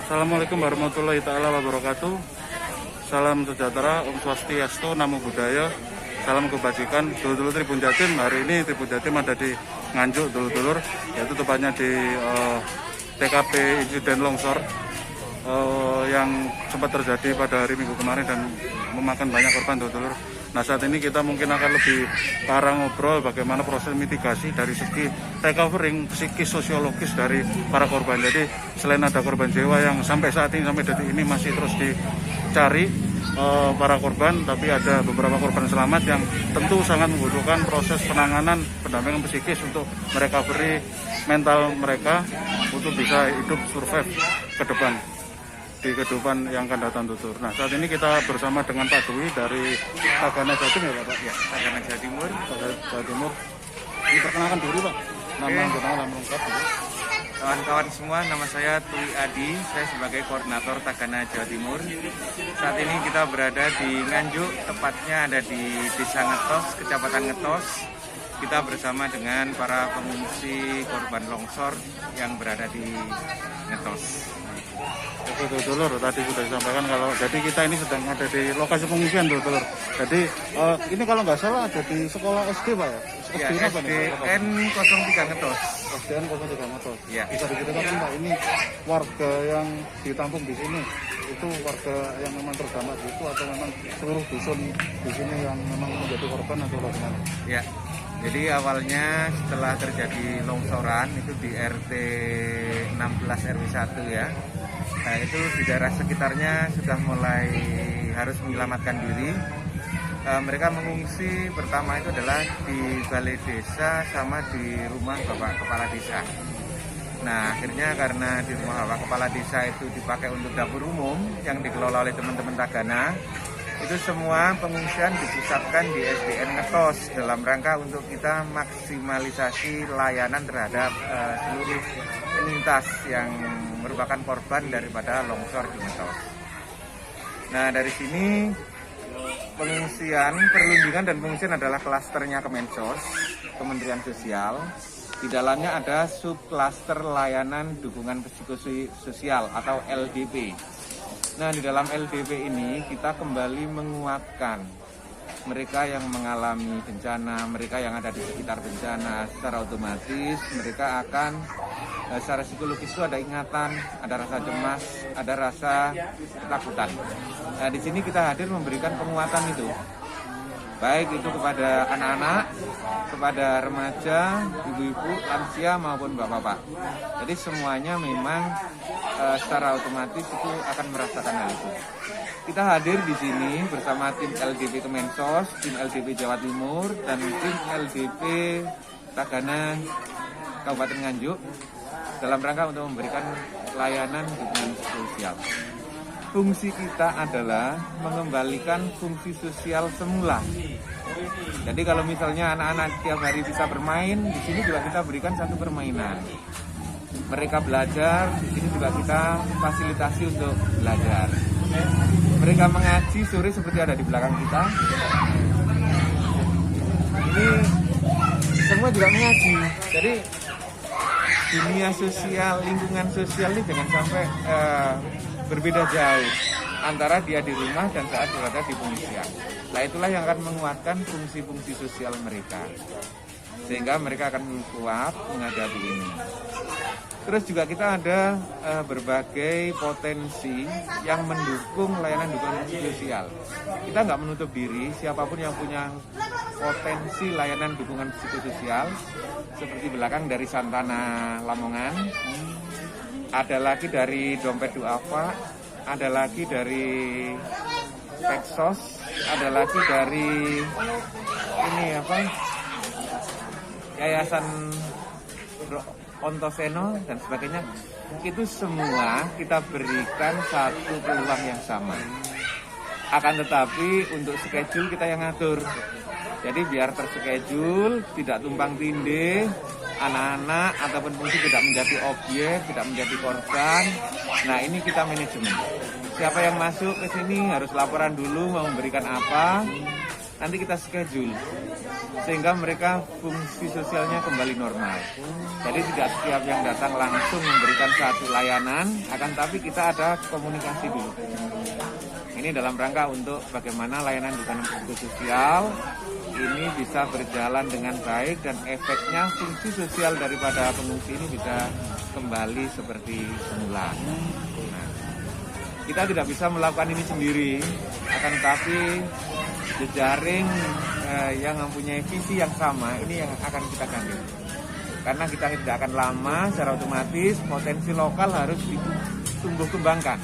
Assalamualaikum warahmatullahi taala wabarakatuh. Salam sejahtera, Om Swastiastu, Namo Buddhaya, salam kebajikan. Dulur-dulur Tribun Jatim, hari ini Tribun Jatim ada di Nganjuk, dulur-dulur, yaitu tepatnya di TKP insiden longsor yang sempat terjadi pada hari Minggu kemarin dan memakan banyak korban, dulur-dulur. Nah, saat ini kita mungkin akan lebih parah ngobrol bagaimana proses mitigasi dari segi recovering psikis sosiologis dari para korban. Jadi selain ada korban jiwa yang sampai saat ini, sampai detik ini masih terus dicari para korban, tapi ada beberapa korban selamat yang tentu sangat membutuhkan proses penanganan pendampingan psikis untuk merecovery mental mereka untuk bisa hidup survive ke depan di kehidupan yang akan datang, tutur. Nah, saat ini kita bersama dengan Pak Dwi dari Tagana Jatim, ya Pak? Ya, Tagana Jawa Timur. Jawa Timur. Ini perkenalkan diri, Pak. Nama lengkap. Kawan-kawan semua, nama saya Tui Adi. Saya sebagai koordinator Tagana Jawa Timur. Saat ini kita berada di Nganjuk, tepatnya ada di Desa Ngetos, Kecamatan Ngetos. Kita bersama dengan para pengungsi korban longsor yang berada di Ngetos. Oke, dulur, tadi sudah disampaikan kalau jadi kita ini sedang ada di lokasi pengungsian, dulur. Jadi ini kalau nggak salah ada di sekolah SD, Pak, ya? SDN 03 Ngetos. SDN 03 Ngetos. Ya. Bisa diceritakan, Pak, ini warga yang ditampung di sini itu warga yang memang terdampak itu atau memang seluruh dusun di sini yang memang menjadi korban atau bagaimana? Ya. Jadi awalnya setelah terjadi longsoran itu di RT 16 RW 1 ya. Nah, itu di daerah sekitarnya sudah mulai harus menyelamatkan diri. Mereka mengungsi pertama itu adalah di balai desa sama di rumah Bapak Kepala Desa. Nah, akhirnya karena di rumah Bapak Kepala Desa itu dipakai untuk dapur umum yang dikelola oleh teman-teman Tagana, itu semua pengungsian dipusatkan di SDN Ngetos dalam rangka untuk kita maksimalisasi layanan terhadap seluruh penyintas yang merupakan korban daripada longsor di Ngetos. Nah, dari sini pengungsian, perlindungan dan pengungsian adalah klasternya Kemensos, Kementerian Sosial. Di dalamnya ada subklaster layanan dukungan psikososial atau LDP. Nah, di dalam LDP ini kita kembali menguatkan mereka yang mengalami bencana, mereka yang ada di sekitar bencana. Secara otomatis mereka akan secara psikologis itu ada ingatan, ada rasa cemas, ada rasa ketakutan. Nah, di sini kita hadir memberikan penguatan itu, baik itu kepada anak-anak, kepada remaja, ibu-ibu, lansia maupun bapak-bapak. Jadi semuanya memang secara otomatis itu akan merasakan hal itu. Kita hadir di sini bersama tim LDP Kemensos, tim LDP Jawa Timur, dan tim LDP Tagana Kabupaten Nganjuk dalam rangka untuk memberikan layanan dukungan sosial. Fungsi kita adalah mengembalikan fungsi sosial semula. Jadi kalau misalnya anak-anak tiap hari bisa bermain, di sini juga kita berikan satu permainan. Mereka belajar, di sini juga kita fasilitasi untuk belajar. Mereka mengaji sore seperti ada di belakang kita. Ini semua juga mengaji. Jadi dunia sosial, lingkungan sosial ini jangan sampai berbeda jauh antara dia di rumah dan saat berada di pengungsian. Nah, itulah yang akan menguatkan fungsi-fungsi sosial mereka, sehingga mereka akan kuat menghadapi ini. Terus juga kita ada berbagai potensi yang mendukung layanan dukungan sosial. Kita nggak menutup diri, siapapun yang punya potensi layanan dukungan psikososial, seperti belakang dari Santana Lamongan, ada lagi dari Dompet Duafa, ada lagi dari Peksos, ada lagi dari ini apa, Yayasan Ontoseno dan sebagainya. Itu semua kita berikan satu peluang yang sama. Akan tetapi untuk schedule kita yang ngatur. Jadi biar terschedule, tidak tumpang tindih, anak-anak ataupun fungsi tidak menjadi objek, tidak menjadi korban. Nah, ini kita manajemen. siapa yang masuk ke sini harus laporan dulu mau memberikan apa. Nanti kita schedule sehingga mereka fungsi sosialnya kembali normal. Jadi tidak setiap yang datang langsung memberikan satu layanan, akan tapi kita ada komunikasi dulu. Ini dalam rangka untuk bagaimana layanan di dalam fungsi sosial ini bisa berjalan dengan baik dan efeknya fungsi sosial daripada pengungsi ini bisa kembali seperti semula. Nah, kita tidak bisa melakukan ini sendiri, akan tetapi jejaring yang mempunyai visi yang sama ini yang akan kita gandeng. Karena kita tidak akan lama, secara otomatis potensi lokal harus ditumbuh kembangkan.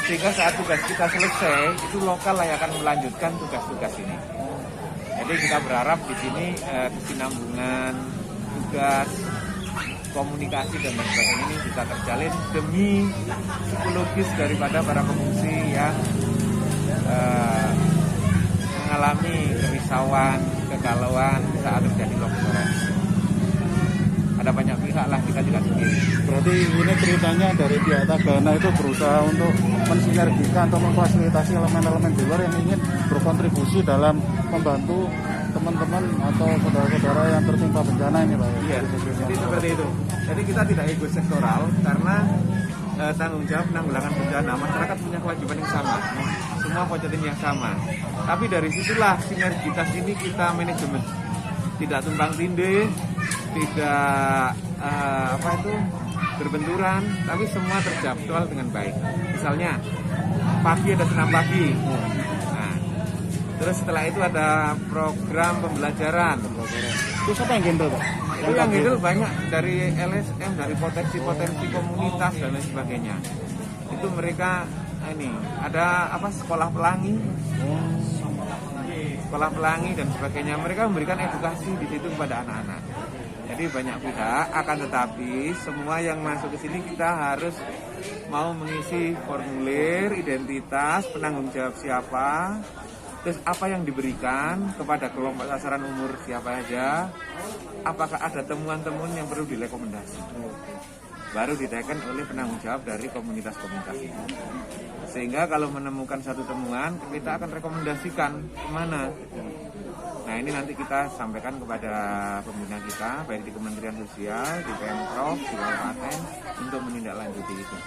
Sehingga saat tugas kita selesai, itu lokal yang akan melanjutkan tugas-tugas ini. Jadi kita berharap di sini kesinambungan tugas, komunikasi dan lain sebagainya ini bisa terjalin demi psikologis daripada para pengungsi yang mengalami kerisauan, kegalauan saat terjadi longsoran. Ada banyak pihak lah, kita tidak sendiri. Berarti ini ceritanya dari pihak Tagana itu berusaha untuk mensinergikan atau memfasilitasi elemen-elemen di luar yang ingin berkontribusi dalam membantu teman-teman atau saudara-saudara yang tertimpa bencana ini, Pak. Iya, jadi seperti itu. Jadi kita tidak ego sektoral karena tanggung jawab penanggulangan bencana, masyarakat punya kewajiban yang sama, semua potensi yang sama. Tapi dari situlah sinergitas ini kita manajemen, tidak tumpang tindih, tidak berbenturan, tapi semua terjadwal dengan baik. Misalnya pagi ada senam pagi, nah, terus setelah itu ada program pembelajaran. Itu siapa yang gendel, Pak? Itu yang handle banyak dari LSM, dari potensi-potensi komunitas dan lain sebagainya. Itu mereka ini ada sekolah pelangi, dan sebagainya. Mereka memberikan edukasi di situ kepada anak-anak. Jadi banyak pihak, akan tetapi semua yang masuk ke sini kita harus mau mengisi formulir identitas, penanggung jawab siapa. Terus apa yang diberikan kepada kelompok sasaran umur siapa aja, apakah ada temuan-temuan yang perlu direkomendasi, baru diteken oleh penanggung jawab dari komunitas-komunitas itu. Sehingga kalau menemukan satu temuan, kita akan rekomendasikan kemana. Nah ini nanti kita sampaikan kepada pembina kita, baik di Kementerian Sosial, di Pemprov, di Kabupaten, untuk menindaklanjuti itu.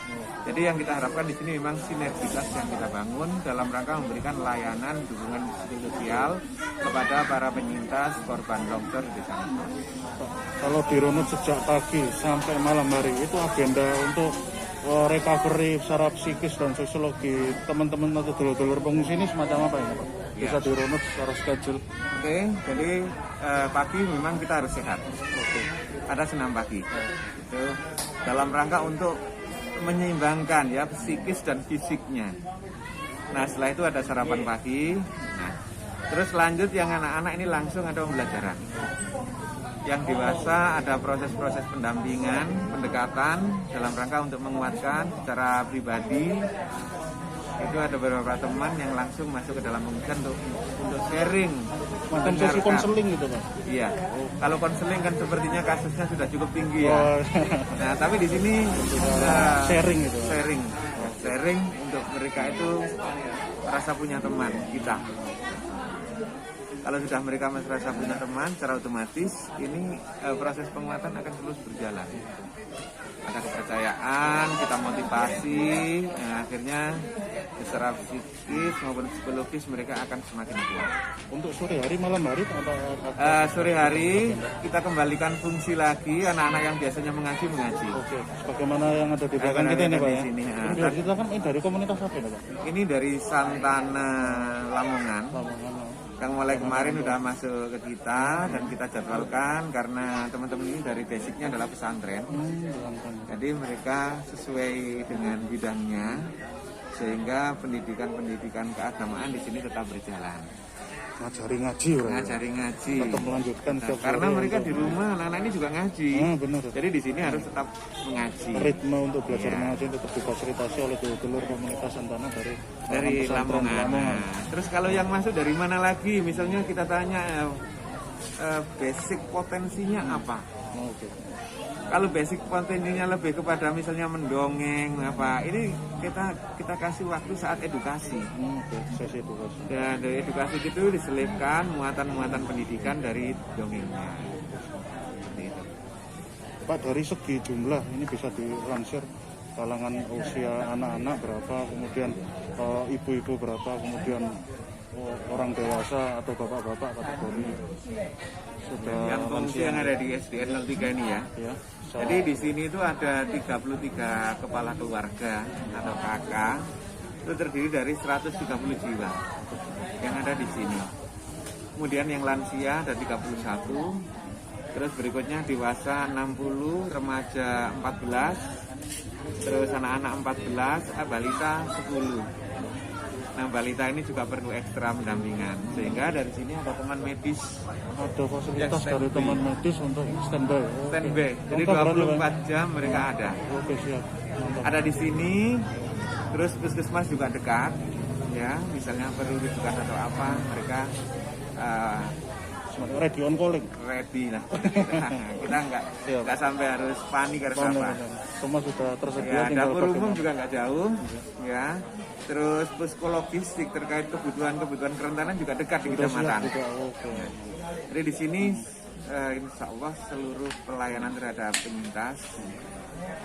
Jadi yang kita harapkan di sini memang sinergitas yang kita bangun dalam rangka memberikan layanan dukungan sosial kepada para penyintas korban longsor di desa. Kalau dirunut sejak pagi sampai malam hari, itu agenda untuk recovery secara psikis dan sosiologi teman-teman atau dulur-dulur pengungsi ini semacam apa ini, Pak? Bisa dirunut secara schedule. Oke, jadi pagi memang kita harus sehat. Ada senam pagi. Itu dalam rangka untuk menyeimbangkan ya psikis dan fisiknya. Nah setelah itu ada sarapan pagi. Nah, terus lanjut yang anak-anak ini langsung ada pembelajaran. Yang dewasa ada proses-proses pendampingan, pendekatan dalam rangka untuk menguatkan secara pribadi. Itu ada beberapa teman yang langsung masuk ke dalam pengungsian untuk sharing. Macam sesi konseling gitu, Pak? Iya. Kalau konseling kan sepertinya kasusnya sudah cukup tinggi ya. Nah, tapi di sini sharing gitu. Sharing untuk mereka itu merasa punya teman kita. Kalau sudah mereka merasa punya teman, secara otomatis ini proses penguatan akan terus berjalan. Ada kepercayaan, kita motivasi, akhirnya secara psikis maupun psikologis mereka akan semakin kuat. Untuk sore hari, malam hari, sore hari kita kembalikan fungsi lagi, anak-anak yang biasanya mengaji. Oke, sebagaimana yang ada di belakang kita ini, Pak ya? Sini, ini kita kan dari komunitas apa ini, Pak? Ini dari Santana Lamongan. Yang mulai kemarin sudah masuk ke kita dan kita jadwalkan karena teman-teman ini dari basicnya adalah pesantren. Jadi mereka sesuai dengan bidangnya sehingga pendidikan keagamaan di sini tetap berjalan. Ngajari ngaji, tetap melanjutkan karena mereka di rumah anak-anak ini juga ngaji. Benar. Jadi di sini harus tetap mengaji. Ritme untuk belajar mengaji tetap difasilitasi oleh dulur komunitas Santana dari Lamongan. Terus kalau yang masuk dari mana lagi? Misalnya kita tanya basic potensinya apa. Oke. Kalau basic potensinya lebih kepada misalnya mendongeng apa, ini kita kasih waktu saat edukasi. Oke, sesi edukasi. Dan dari edukasi itu diselipkan muatan-muatan pendidikan dari dongengnya. Seperti itu. Pak, dari segi jumlah ini bisa dilansir kalangan usia anak-anak berapa, kemudian ibu-ibu berapa, kemudian orang dewasa atau bapak-bapak kategori sudah Yang pengungsi yang ada di SDN 03 ini ya. ya. Jadi di sini itu ada 33 kepala keluarga atau KK. Itu terdiri dari 130 jiwa yang ada di sini. Kemudian yang lansia ada 31. Terus berikutnya dewasa 60, remaja 14, terus anak-anak 14, balita 10. Nah, balita ini juga perlu ekstra pendampingan. Sehingga dari sini ada teman medis. Ada fasilitas Ya, dari teman medis untuk standby. Standby. Jadi Lengkap berarti, 24 jam mereka ada. Oke, siap. Mantap. Ada di sini. Terus puskesmas juga dekat. Ya, misalnya perlu rujukan atau apa, mereka Ready on calling. ready lah. Kita nggak sampai harus panik harus apa. Semua sudah tersedia. Ya, tinggal dapur umum bagaimana. juga nggak jauh. Ya. Terus posko logistik terkait kebutuhan kerentanan juga dekat di Sudah siap kecamatan. juga. Oke. Jadi di sini insya Allah seluruh pelayanan terhadap penyintas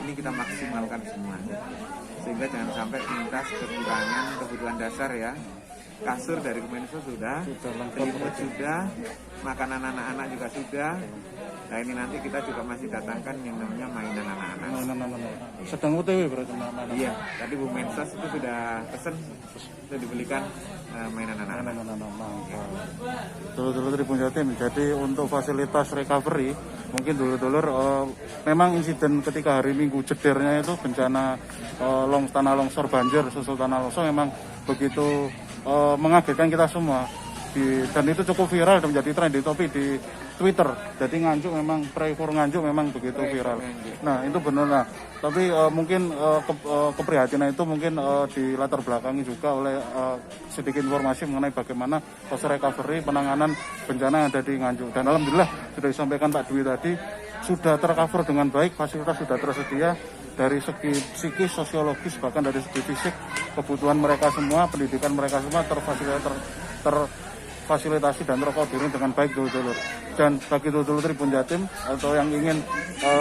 ini kita maksimalkan semua. Sehingga jangan sampai penyintas kekurangan kebutuhan dasar ya. Kasur dari Kemensos sudah, selimut sudah, makanan anak-anak juga sudah. Nah ini nanti kita juga masih datangkan yang namanya mainan anak-anak. Sedang OTW berarti anak-anak. Iya, tadi Bu Mensos itu sudah pesen, sudah dibelikan mainan anak-anak. Dulur-dulur Tribun Jatim. Jadi untuk fasilitas recovery, mungkin dulur-dulur memang insiden ketika hari Minggu jedirnya itu bencana tanah longsor banjir, susul tanah longsor memang begitu mengagetkan kita semua. Dan itu cukup viral dan menjadi trending topik di Twitter. Jadi Nganjuk memang pray for Nganjuk memang begitu viral. Nah itu benar. Nah, tapi mungkin keprihatinan itu mungkin dilatar belakangi juga oleh sedikit informasi mengenai bagaimana proses recovery penanganan bencana yang ada di Nganjuk. Dan alhamdulillah sudah disampaikan Pak Dwi tadi sudah tercover dengan baik, fasilitas sudah tersedia dari segi psikis, sosiologis, bahkan dari segi fisik, kebutuhan mereka semua, pendidikan mereka semua terfasilitasi dan terkoordinir dengan baik dulur-dulur. Dan bagi dulur-dulur Tribun Jatim atau yang ingin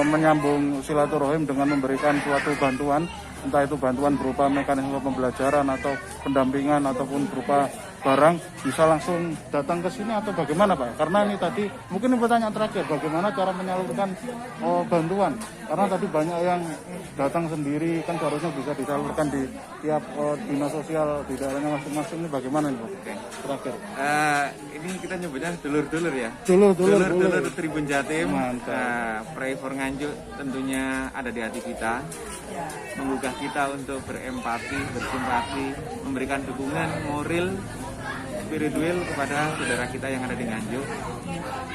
menyambung silaturahim dengan memberikan suatu bantuan, entah itu bantuan berupa mekanisme pembelajaran atau pendampingan ataupun berupa barang, bisa langsung datang ke sini atau bagaimana Pak? Karena ini tadi mungkin ini pertanyaan terakhir, bagaimana cara menyalurkan bantuan? Karena tadi banyak yang datang sendiri, kan seharusnya bisa disalurkan di tiap dinas sosial di daerahnya masing-masing. Ini bagaimana nih Pak? Terakhir. Ini kita nyebutnya dulur-dulur ya. Dulur-dulur Tribun Jatim. Mantap. Pray for Nganjuk tentunya ada di hati kita. Menggugah kita untuk berempati, bersimpati, memberikan dukungan moral, spiritual kepada saudara kita yang ada di Nganjuk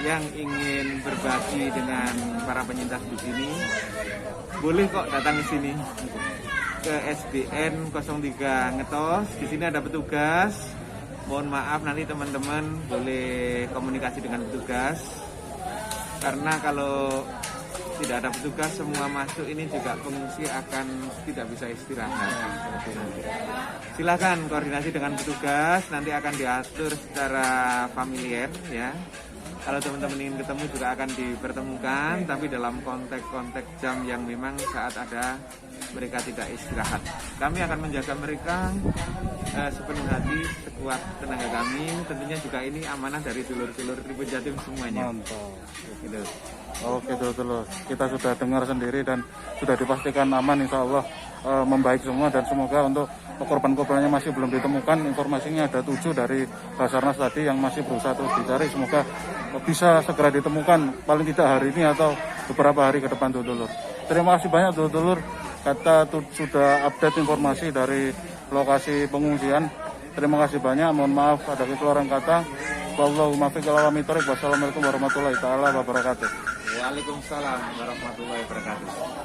yang ingin berbagi dengan para penyintas di sini. Boleh kok datang ke sini ke SDN 03 Ngetos. Di sini ada petugas. Mohon maaf nanti teman-teman boleh komunikasi dengan petugas karena kalau tidak ada petugas semua masuk ini juga pengungsi akan tidak bisa istirahat. Silakan koordinasi dengan petugas, nanti akan diatur secara familiar ya. Kalau teman-teman ingin ketemu juga akan dipertemukan, tapi dalam konteks jam yang memang saat ada mereka tidak istirahat. Kami akan menjaga mereka sepenuh hati, sekuat tenaga kami. Tentunya juga ini amanah dari dulur-dulur Tribun Jatim semuanya. Mantap. Gitu. Oke dulur-dulur, kita sudah dengar sendiri dan sudah dipastikan aman, insya Allah membaik semua dan semoga untuk korban-korbannya masih belum ditemukan. Informasinya ada 7 dari Basarnas tadi yang masih berusaha terus dicari, semoga bisa segera ditemukan paling tidak hari ini atau beberapa hari ke depan dulur-dulur. Terima kasih banyak dulur-dulur, kita sudah update informasi dari lokasi pengungsian. Terima kasih banyak, mohon maaf ada kekeluaran kata. Wassalamualaikum warahmatullahi wabarakatuh. Waalaikumsalam warahmatullahi wabarakatuh.